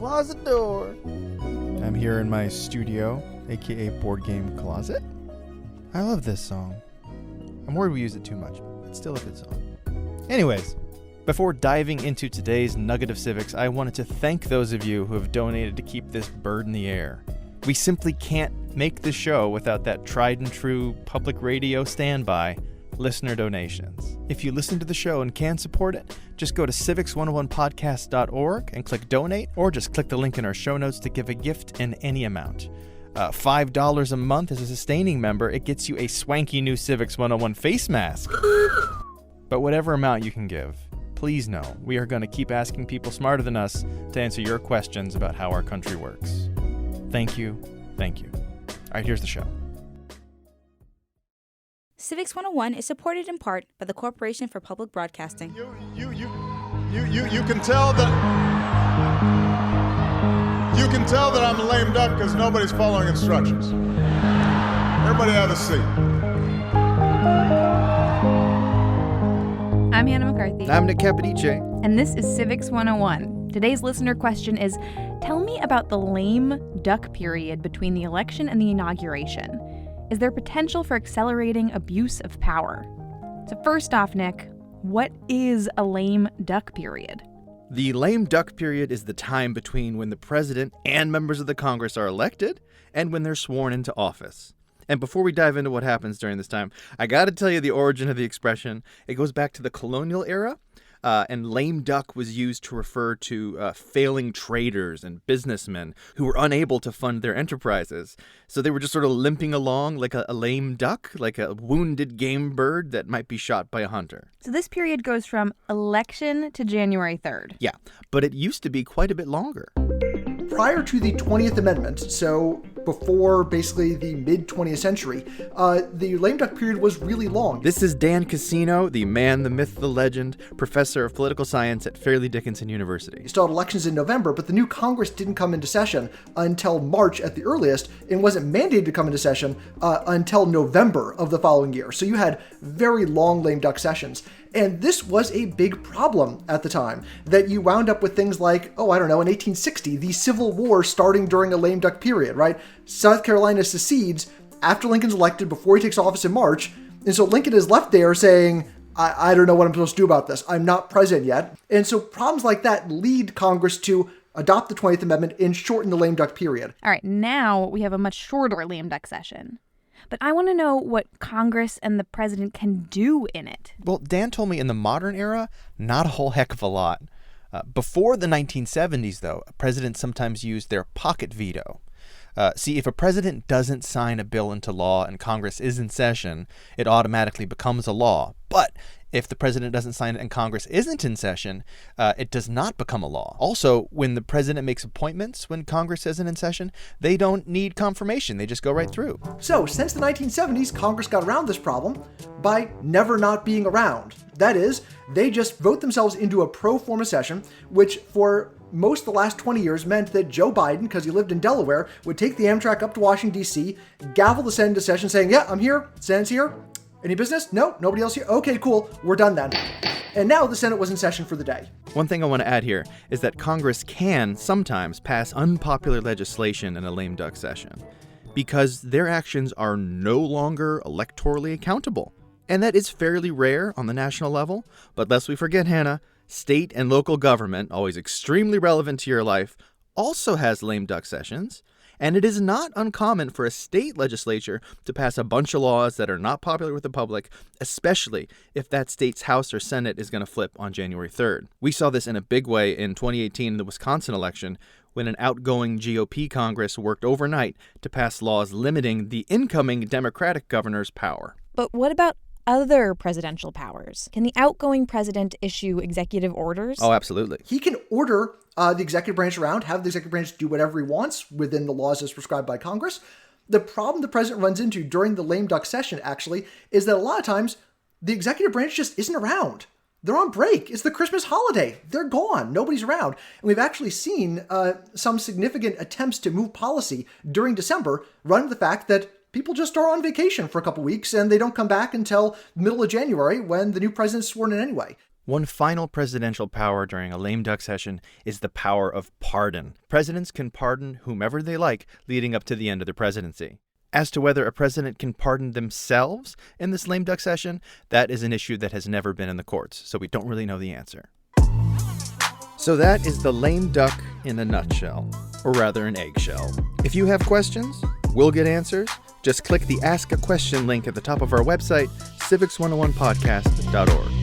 closet door. I'm here in my studio, aka Board Game Closet. I love this song. I'm worried we use it too much, but it's still a good song. Anyways, before diving into today's nugget of civics, I wanted to thank those of you who have donated to keep this bird in the air. We simply can't make the show without that tried and true public radio standby, listener donations. If you listen to the show and can support it, just go to civics101podcast.org and click donate, or just click the link in our show notes to give a gift in any amount. $5 a month as a sustaining member, it gets you a swanky new Civics 101 face mask. But whatever amount you can give, please know we are going to keep asking people smarter than us to answer your questions about how our country works. Thank you. Thank you. All right, here's the show. Civics 101 is supported in part by the Corporation for Public Broadcasting. You can tell that I'm a lame duck because nobody's following instructions. Everybody have a seat. I'm Hannah McCarthy. I'm Nick Capodice. And this is Civics 101. Today's listener question is, tell me about the lame duck period between the election and the inauguration. Is there potential for accelerating abuse of power? So first off, Nick, what is a lame duck period? The lame duck period is the time between when the president and members of the Congress are elected and when they're sworn into office. And before we dive into what happens during this time, I got to tell you the origin of the expression. It goes back to the colonial era. And lame duck was used to refer to failing traders and businessmen who were unable to fund their enterprises. So they were just sort of limping along like a lame duck, like a wounded game bird that might be shot by a hunter. So this period goes from election to January 3rd. Yeah, but it used to be quite a bit longer. Prior to the 20th Amendment, so before basically the mid-20th century, the lame duck period was really long. This is Dan Cassino, the man, the myth, the legend, professor of political science at Farleigh Dickinson University. You still had elections in November, but the new Congress didn't come into session until March at the earliest, and wasn't mandated to come into session until November of the following year. So you had very long lame duck sessions. And this was a big problem at the time, that you wound up with things like, in 1860, the Civil War starting during a lame duck period, right? South Carolina secedes after Lincoln's elected, before he takes office in March. And so Lincoln is left there saying, I don't know what I'm supposed to do about this. I'm not president yet. And so problems like that lead Congress to adopt the 20th Amendment and shorten the lame duck period. All right, now we have a much shorter lame duck session. But I want to know what Congress and the president can do in it. Well, Dan told me in the modern era, not a whole heck of a lot. Before the 1970s, though, presidents sometimes used their pocket veto. See, if a president doesn't sign a bill into law and Congress is in session, it automatically becomes a law. But if the president doesn't sign it and Congress isn't in session, it does not become a law. Also, when the president makes appointments when Congress isn't in session, they don't need confirmation. They just go right through. So, since the 1970s, Congress got around this problem by never not being around. That is, they just vote themselves into a pro forma session, which for most of the last 20 years meant that Joe Biden, because he lived in Delaware, would take the Amtrak up to Washington, D.C., gavel the Senate into session saying, yeah, I'm here, Senate's here. Any business? No, nobody else here? Okay, cool, we're done then. And now the Senate was in session for the day. One thing I want to add here is that Congress can sometimes pass unpopular legislation in a lame duck session because their actions are no longer electorally accountable. And that is fairly rare on the national level, but lest we forget, Hannah, state and local government, always extremely relevant to your life, also has lame duck sessions. And it is not uncommon for a state legislature to pass a bunch of laws that are not popular with the public, especially if that state's House or Senate is going to flip on January 3rd. We saw this in a big way in 2018 in the Wisconsin election, when an outgoing GOP Congress worked overnight to pass laws limiting the incoming Democratic governor's power. But what about other presidential powers? Can the outgoing president issue executive orders? Oh, absolutely. He can order the executive branch around, have the executive branch do whatever he wants within the laws as prescribed by Congress. The problem the president runs into during the lame duck session, actually, is that a lot of times the executive branch just isn't around. They're on break. It's the Christmas holiday. They're gone. Nobody's around. And we've actually seen some significant attempts to move policy during December run into the fact that people just are on vacation for a couple weeks and they don't come back until the middle of January when the new president's sworn in anyway. One final presidential power during a lame duck session is the power of pardon. Presidents can pardon whomever they like leading up to the end of their presidency. As to whether a president can pardon themselves in this lame duck session, that is an issue that has never been in the courts, so we don't really know the answer. So that is the lame duck in a nutshell, or rather an eggshell. If you have questions, we'll get answers. Just click the Ask a Question link at the top of our website, civics101podcast.org.